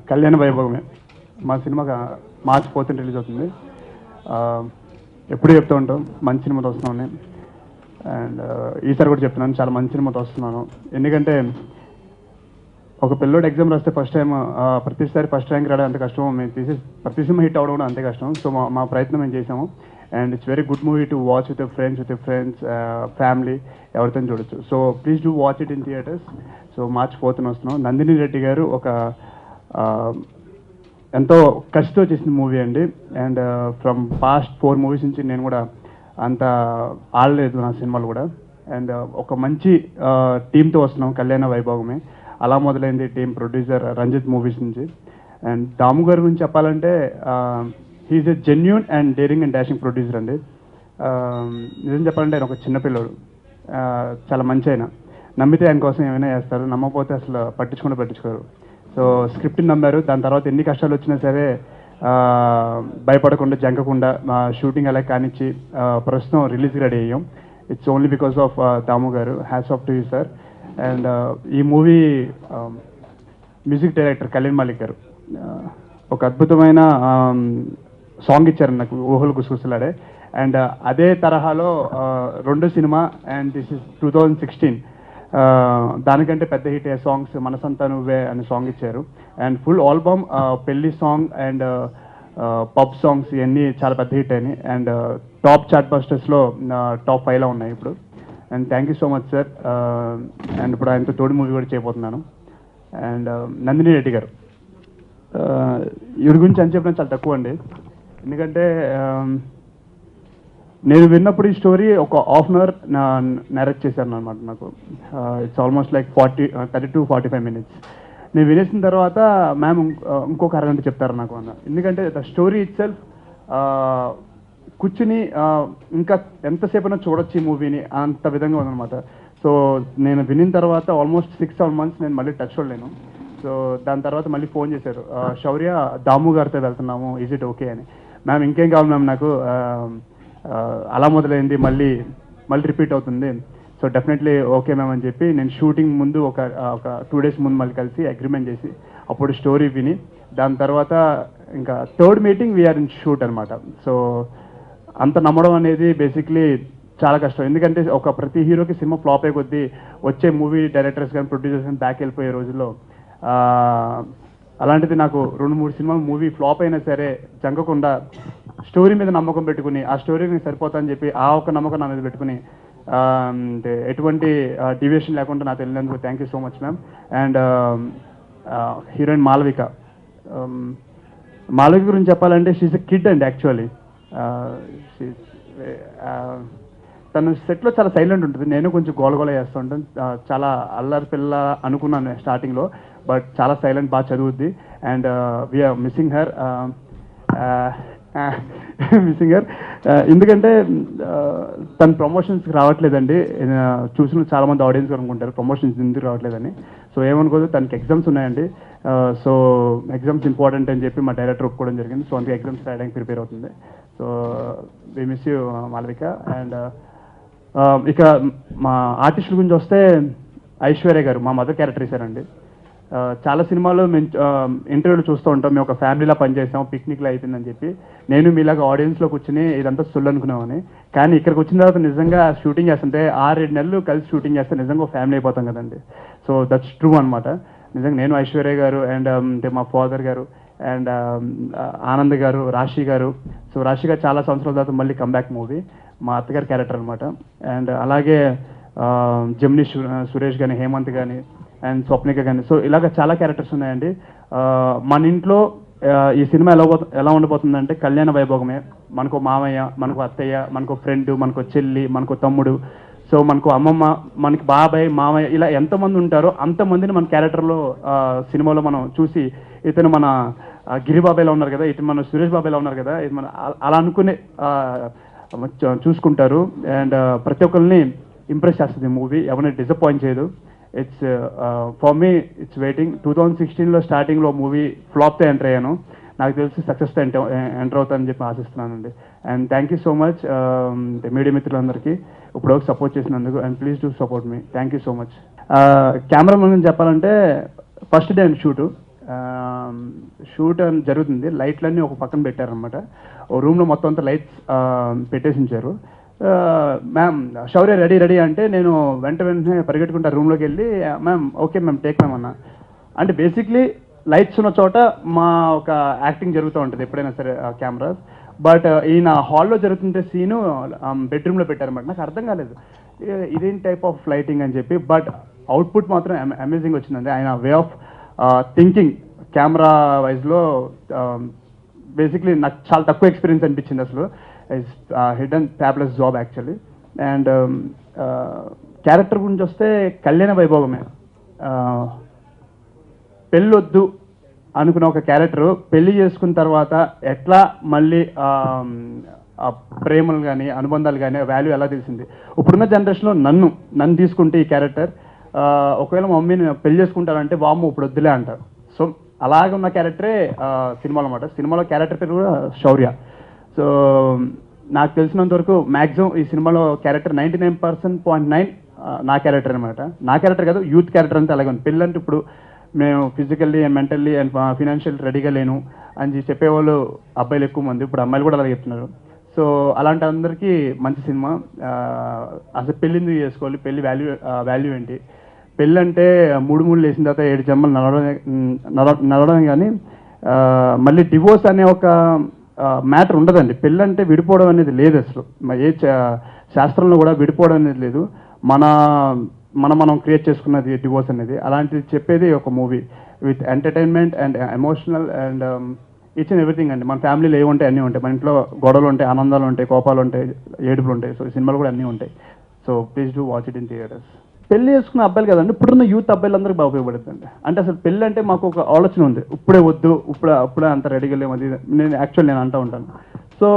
కళ్యాణ వైభవమే మా సినిమా మార్చి 4th release అవుతుంది. ఎప్పుడు చెప్తూ ఉంటాం మంచి సినిమాతో వస్తున్నామని. అండ్ ఈసారి కూడా చెప్తున్నాను, చాలా మంచి సినిమాతో వస్తున్నాను. ఎందుకంటే ఒక పిల్లోడు ఎగ్జామ్ రాస్తే ఫస్ట్ టైం ప్రతిసారి ఫస్ట్ ర్యాంక్ రావడం అంత కష్టం, మేము తీసే ప్రతి సినిమా హిట్ అవ్వడం కూడా అంతే కష్టం. సో మా ప్రయత్నం మేము చేసాము. And it's very good movie to watch with friends family, ఎవరితో చూడొచ్చు. So please do watch it in theatres. So March 4th వస్తున్నాం. నందిని రెడ్డి గారు ఒక ఎంతో కష్టంతో చేసిన మూవీ అండి. అండ్ ఫ్రమ్ పాస్ట్ 4 మూవీస్ నుంచి నేను కూడా అంత ఆడలేదు నా సినిమాలు కూడా. అండ్ ఒక మంచి టీంతో వస్తున్నాం, కళ్యాణ వైభవమే. అలా మొదలైంది టీం. ప్రొడ్యూసర్ రంజిత్ మూవీస్ నుంచి. అండ్ దాము గారి గురించి చెప్పాలంటే he's a genuine and daring and dashing producer అండి. నిజం చెప్పాలంటే ఆయన ఒక చిన్నపిల్లడు, చాలా మంచి ఆయన. నమ్మితే ఆయన కోసం ఏమైనా చేస్తారు, నమ్మకపోతే అసలు పట్టించుకోరు. సో స్క్రిప్ట్ని నమ్మారు. దాని తర్వాత ఎన్ని కష్టాలు వచ్చినా సరే భయపడకుండా జంకకుండా షూటింగ్ అలా కానిచ్చి ప్రస్తుతం రిలీజ్కి రెడీ అయ్యాం. It's only because of Damu garu. Hats off to you sir. And ఈ movie music director Kalyan Malik garu ఒక అద్భుతమైన సాంగ్ ఇచ్చారు నాకు, ఊహలు గుసగుసలాడే. అండ్ అదే తరహాలో రెండో సినిమా, అండ్ దిస్ ఇస్ 2016, దానికంటే పెద్ద హిట్ అయ్యే సాంగ్స్ మనసంతా నువ్వే అనే సాంగ్ ఇచ్చారు. అండ్ ఫుల్ ఆల్బమ్ పెళ్లి సాంగ్ అండ్ పబ్ సాంగ్స్ ఇవన్నీ చాలా పెద్ద హిట్ అయినాయి. అండ్ టాప్ చాట్ బస్టర్స్లో టాప్ 5లో ఉన్నాయి ఇప్పుడు. And thank you so much sir. And ఇప్పుడు ఆయనతో తోడి మూవీ కూడా చేయబోతున్నాను. అండ్ నందిని రెడ్డి గారు, ఇవి గురించి అని చెప్పిన చాలా తక్కువ అండి. ఎందుకంటే నేను విన్నప్పుడు ఈ స్టోరీ ఒక హాఫ్ అన్ అవర్ నరేట్ చేశాను అనమాట నాకు. It's almost like 30 to 45 minutes. నేను వినేసిన తర్వాత మ్యామ్ ఇంకొక అరగంట చెప్తారు నాకు అన్న. ఎందుకంటే ద స్టోరీ ఇట్ సెల్ఫ్ కూర్చుని ఇంకా ఎంతసేపైనా చూడొచ్చు ఈ మూవీని, అంత విధంగా ఉందన్నమాట. సో నేను వినిన తర్వాత ఆల్మోస్ట్ 6-7 months నేను మళ్ళీ టచ్ చూడలేను. సో దాని తర్వాత మళ్ళీ ఫోన్ చేశారు, శౌర్య దాము గారితో వెళ్తున్నాము, ఈజ్ ఇట్ ఓకే అని. మ్యామ్ ఇంకేం కావాలి మ్యామ్ నాకు, అలా మొదలైంది మళ్ళీ రిపీట్ అవుతుంది. సో డెఫినెట్లీ ఓకే మ్యామ్ అని చెప్పి నేను షూటింగ్ ముందు ఒక 2 days ముందు మళ్ళీ కలిసి అగ్రిమెంట్ చేసి అప్పుడు స్టోరీ విని దాని తర్వాత ఇంకా థర్డ్ మీటింగ్ వీఆర్ ఇన్ షూట్ అనమాట. సో అంత నమ్మడం అనేది బేసిక్లీ చాలా కష్టం. ఎందుకంటే ఒక ప్రతి హీరోకి సినిమా ఫ్లాప్ అయ్యే కొద్దీ వచ్చే మూవీ డైరెక్టర్స్ కానీ ప్రొడ్యూసర్స్ కానీ బ్యాక్ వెళ్ళిపోయే రోజుల్లో అలాంటిది నాకు 2-3 సినిమాలు మూవీ ఫ్లాప్ అయినా సరే జంకకుండా స్టోరీ మీద నమ్మకం పెట్టుకుని ఆ స్టోరీకి సరిపోతా అని చెప్పి ఆ ఒక నమ్మకం నా మీద పెట్టుకుని ఎటువంటి డివియేషన్ లేకుండా నాకు వెళ్ళినందుకు thank you so much ma'am. And heroine Malavika గురించి చెప్పాలంటే షీఈస్ ఎ కిడ్ అండి యాక్చువల్లీ. తను సెట్లో చాలా సైలెంట్ ఉంటుంది, నేను కొంచెం గోలగోల చేస్తూ ఉంటాను. చాలా అల్లరి పిల్ల అనుకున్నాను స్టార్టింగ్లో, బట్ చాలా సైలెంట్, బాగా చదువుద్ది. And we are missing her. ఎందుకంటే తన ప్రమోషన్స్కి రావట్లేదండి. చూసిన చాలామంది ఆడియన్స్ అనుకుంటారు ప్రమోషన్స్ ఎందుకు రావట్లేదని. సో ఏమనుకోదు, తనకి ఎగ్జామ్స్ ఉన్నాయండి. సో ఎగ్జామ్స్ ఇంపార్టెంట్ అని చెప్పి మా డైరెక్టర్ ఒప్పుకోవడం జరిగింది. సో అందుకే ఎగ్జామ్స్ రాయడానికి ప్రిపేర్ అవుతుంది. So we miss you Malavika. And ఇక మా ఆర్టిస్టుల గురించి వస్తే ఐశ్వర్య గారు మా మదర్ క్యారెక్టర్ ఇచ్చారండి. చాలా సినిమాలు మేము ఇంటర్వ్యూలు చూస్తూ ఉంటాం, మేము ఒక ఫ్యామిలీలా పనిచేసాం, పిక్నిక్లో అయిపోయిందని చెప్పి. నేను మీలాగా ఆడియన్స్లో కూర్చుని ఇదంతా సుల్లు అనుకున్నామని. కానీ ఇక్కడికి వచ్చిన తర్వాత నిజంగా షూటింగ్ చేస్తుంటే 6-7 నెలలు కలిసి షూటింగ్ చేస్తే నిజంగా ఒక ఫ్యామిలీ అయిపోతాం కదండి. సో దట్స్ ట్రూ అనమాట. నిజంగా నేను ఐశ్వర్య గారు అండ్ మా ఫాదర్ గారు అండ్ ఆనంద్ గారు, రాశి గారు. సో రాశి గారు చాలా సంవత్సరాల తర్వాత మళ్ళీ కంబ్యాక్ మూవీ, మా అత్తగారి క్యారెక్టర్ అనమాట. అండ్ అలాగే జమిని సురేష్ కానీ, హేమంత్ కానీ, అండ్ స్వప్నిక కానీ. సో ఇలాగ చాలా క్యారెక్టర్స్ ఉన్నాయండి. మన ఇంట్లో ఈ సినిమా ఎలా ఉండబోతుందంటే కళ్యాణ వైభోగమే. మనకు మామయ్య, మనకు అత్తయ్య, మనకు ఫ్రెండ్, మనకు చెల్లి, మనకు తమ్ముడు, సో మనకు అమ్మమ్మ, మనకి బాబాయ్, మామయ్య, ఇలా ఎంతమంది ఉంటారో అంతమందిని మన క్యారెక్టర్లో సినిమాలో మనం చూసి ఇతను మన గిరిబాబాయ్లో ఉన్నారు కదా, ఇతను మన సురేష్ బాబాయ్లో ఉన్నారు కదా, ఇది మన అలా అనుకునే చూసుకుంటారు. అండ్ ప్రతి ఒక్కరిని ఇంప్రెస్ చేస్తుంది మూవీ, ఎవరిని డిసప్పాయింట్ చేయదు. It's for me it's waiting. 2016లో స్టార్టింగ్లో మూవీ ఫ్లాప్తో ఎంటర్ అయ్యాను, నాకు తెలిసి సక్సెస్తో ఎంటర్ అవుతానని చెప్పి ఆశిస్తున్నానండి. And thank you so much media మిత్రులందరికీ ఇప్పుడు సపోర్ట్ చేసినందుకు. And please do support me. Thank you so much. Cameraman గురించి చెప్పాలంటే first day and shoot shoot జరుగుతుంది, లైట్లన్నీ ఒక పక్కన పెట్టారనమాట. ఓ రూమ్లో మొత్తం అంతా లైట్స్ పెట్టేసి ఉంచారు. మ్యామ్ శౌర్య రెడీ రెడీ అంటే నేను వెంటనే పరిగెట్టుకుంటా రూమ్లోకి వెళ్ళి, ma'am okay ma'am take ma'am అన్న. అంటే బేసిక్లీ లైట్స్ ఉన్న చోట మా ఒక యాక్టింగ్ జరుగుతూ ఉంటుంది ఎప్పుడైనా సరే కెమెరాస్. బట్ ఈయన హాల్లో జరుగుతుంటే సీను బెడ్రూమ్లో పెట్టారన్నమాట. నాకు అర్థం కాలేదు ఇదేం టైప్ ఆఫ్ లైటింగ్ అని చెప్పి. బట్ అవుట్పుట్ మాత్రం అమేజింగ్ వచ్చిందండి. ఆయన వే ఆఫ్ థింకింగ్ కెమెరా వైజ్లో బేసిక్లీ నాకు చాలా తక్కువ ఎక్స్పీరియన్స్ అనిపించింది అసలు. Hidden fabulous job actually. And character గురించి వస్తే కళ్యాణ వైభవమే. పెళ్ళొద్దు అనుకున్న ఒక క్యారెక్టరు పెళ్లి చేసుకున్న తర్వాత ఎట్లా మళ్ళీ ఆ ప్రేమలు కానీ అనుబంధాలు కానీ వాల్యూ ఎలా తెలిసింది. ఇప్పుడున్న జనరేషన్లో నన్ను తీసుకుంటే ఈ క్యారెక్టర్ ఒకవేళ మా మమ్మీని పెళ్లి చేసుకుంటారంటే వాము ఇప్పుడు వద్దులే అంటారు. సో అలాగే ఉన్న క్యారెక్టరే సినిమాలో అన్నమాట. సినిమాలో క్యారెక్టర్ పేరు కూడా శౌర్య. సో నాకు తెలిసినంత వరకు మ్యాక్సిమం ఈ సినిమాలో క్యారెక్టర్ 99.9 నా క్యారెక్టర్ అనమాట. నా క్యారెక్టర్ కాదు, యూత్ క్యారెక్టర్ అంతా అలాగే ఉంది. పెళ్ళంటే ఇప్పుడు మేము physically and mentally and financial రెడీగా లేను అని చెప్పేవాళ్ళు అబ్బాయిలు ఎక్కువ మంది, ఇప్పుడు అమ్మాయిలు కూడా అలాగే చెప్తున్నారు. సో అలాంటి అందరికీ మంచి సినిమా. అసలు పెళ్ళి ఎందుకు చేసుకోవాలి, పెళ్ళి వాల్యూ ఏంటి, పెళ్ళి అంటే మూడు వేసిన తర్వాత 7 జన్మలు నడవడం కానీ మళ్ళీ డివోర్స్ అనే ఒక మ్యాటర్ ఉండదండి. పెళ్ళి అంటే విడిపోవడం అనేది లేదు అసలు. ఏ శాస్త్రంలో కూడా విడిపోవడం అనేది లేదు. మనం క్రియేట్ చేసుకున్నది డివోర్స్ అనేది. అలాంటిది చెప్పేది ఒక movie with entertainment and emotional and each and everything అండి. మన ఫ్యామిలీలో ఏముంటాయి అన్నీ ఉంటాయి. మన ఇంట్లో గొడవలు ఉంటాయి, ఆనందాలు ఉంటాయి, కోపాలు ఉంటాయి, ఏడుపులు ఉంటాయి. సో ఈ సినిమాలు కూడా అన్నీ ఉంటాయి. So please do watch it in theatres. పెళ్లి చేసుకున్న అబ్బాయిలు కదండి, ఇప్పుడున్న యూత్ అబ్బాయిలందరికీ బాగా ఉపయోగపడుతుంది. అంటే అసలు పెళ్ళి అంటే మాకు ఒక ఆలోచన ఉంది, ఇప్పుడే వద్దు, అప్పుడే అంత రెడీగా లేము అది నేను అంటూ ఉంటాను. సో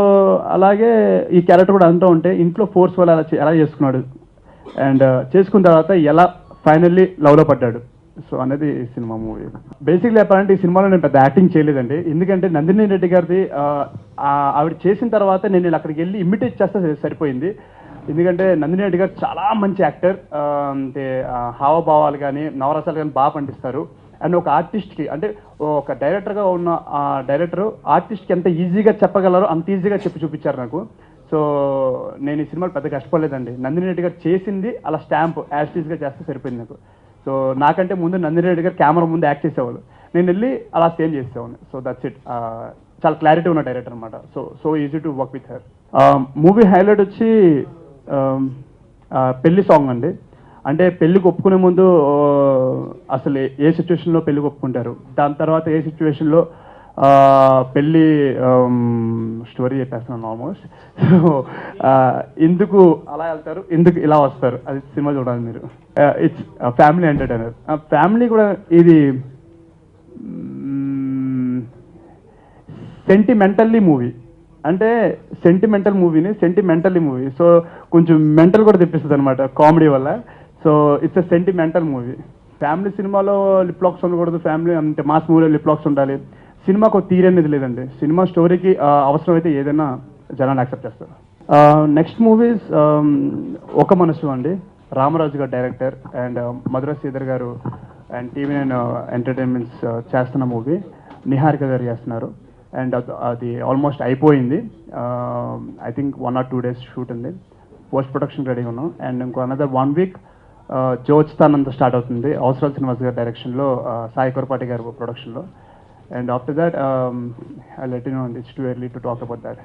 అలాగే ఈ క్యారెక్టర్ కూడా అంటూ ఉంటే ఇంట్లో ఫోర్స్ వల్ల ఎలా చేసుకున్నాడు అండ్ చేసుకున్న తర్వాత ఎలా ఫైనల్లీ లవ్లో పడ్డాడు. సో అనేది ఈ సినిమా మూవీ. బేసిక్లీ చెప్పాలంటే ఈ సినిమాలో నేను పెద్ద యాక్టింగ్ చేయలేదండి. ఎందుకంటే నందిని రెడ్డి గారిది ఆవిడ చేసిన తర్వాత నేను అక్కడికి వెళ్ళి ఇమిటేట్ చేస్తే సరిపోయింది. ఎందుకంటే నందిని రెడ్డి గారు చాలా మంచి యాక్టర్. అంటే హావభావాలు కానీ నవరసాలు కానీ బాగా పండిస్తారు. అండ్ ఒక ఆర్టిస్ట్కి అంటే ఒక డైరెక్టర్గా ఉన్న డైరెక్టర్ ఆర్టిస్ట్కి ఎంత ఈజీగా చెప్పగలరో అంత ఈజీగా చెప్పి చూపించారు నాకు. సో నేను ఈ సినిమాలో పెద్ద కష్టపడలేదండి. నందిని రెడ్డి గారు చేసింది అలా స్టాంప్ యాస్టీస్గా చేస్తే సరిపోయింది నాకు. సో నాకంటే ముందు నందిని రెడ్డి గారు కెమెరా ముందు యాక్ట్ చేసేవాళ్ళు, నేను వెళ్ళి అలా సేమ్ చేసేవాడిని. So that's it. చాలా క్లారిటీ ఉన్న డైరెక్టర్ అనమాట. So easy to work with her. Movie highlight వచ్చి పెళ్లి సాంగ్ అండి. అంటే పెళ్ళికి ఒప్పుకునే ముందు అసలు ఏ సిచ్యువేషన్లో పెళ్ళికి ఒప్పుకుంటారు, దాని తర్వాత ఏ సిచ్యువేషన్లో పెళ్ళి స్టోరీ చెప్పేస్తున్నాను ఆల్మోస్ట్. సో ఎందుకు అలా వెళ్తారు, ఎందుకు ఇలా వస్తారు, అది సినిమా చూడాలి మీరు. It's family entertainer. ఫ్యామిలీ కూడా ఇది సెంటిమెంటల్లీ మూవీ. అంటే సెంటిమెంటల్ మూవీ. సో కొంచెం మెంటల్ కూడా తెప్పిస్తుంది అనమాట కామెడీ వల్ల. So it's a sentimental movie. Family సినిమాలో లిప్ లాక్స్ ఉండకూడదు, ఫ్యామిలీ అంటే మాస్ మూవీలో లిప్ లాక్స్ ఉండాలి. సినిమాకు ఒక తీరు అనేది లేదండి. సినిమా స్టోరీకి అవసరమైతే ఏదైనా జనాలు యాక్సెప్ట్ చేస్తారు. నెక్స్ట్ మూవీస్ ఒక మనసు అండి. రామరాజు గారు డైరెక్టర్ అండ్ మధుర శ్రీధర్ గారు అండ్ TV9 ఎంటర్టైన్మెంట్స్ చేస్తున్న మూవీ. నిహారిక గారు చేస్తున్నారు. అండ్ అది ఆల్మోస్ట్ అయిపోయింది. I think 1 or 2 days shoot ఉంది. పోస్ట్ ప్రొడక్షన్ రెడీగా ఉన్నాం. అండ్ ఇంకో అనదర్ 1 week జోచ్తానంత స్టార్ట్ అవుతుంది. అవసరాల శ్రీనివాస్ గారి డైరెక్షన్లో, సాయి కొరపాటి గారు ప్రొడక్షన్లో. And after that, I'll let you know, it's too early to talk about that.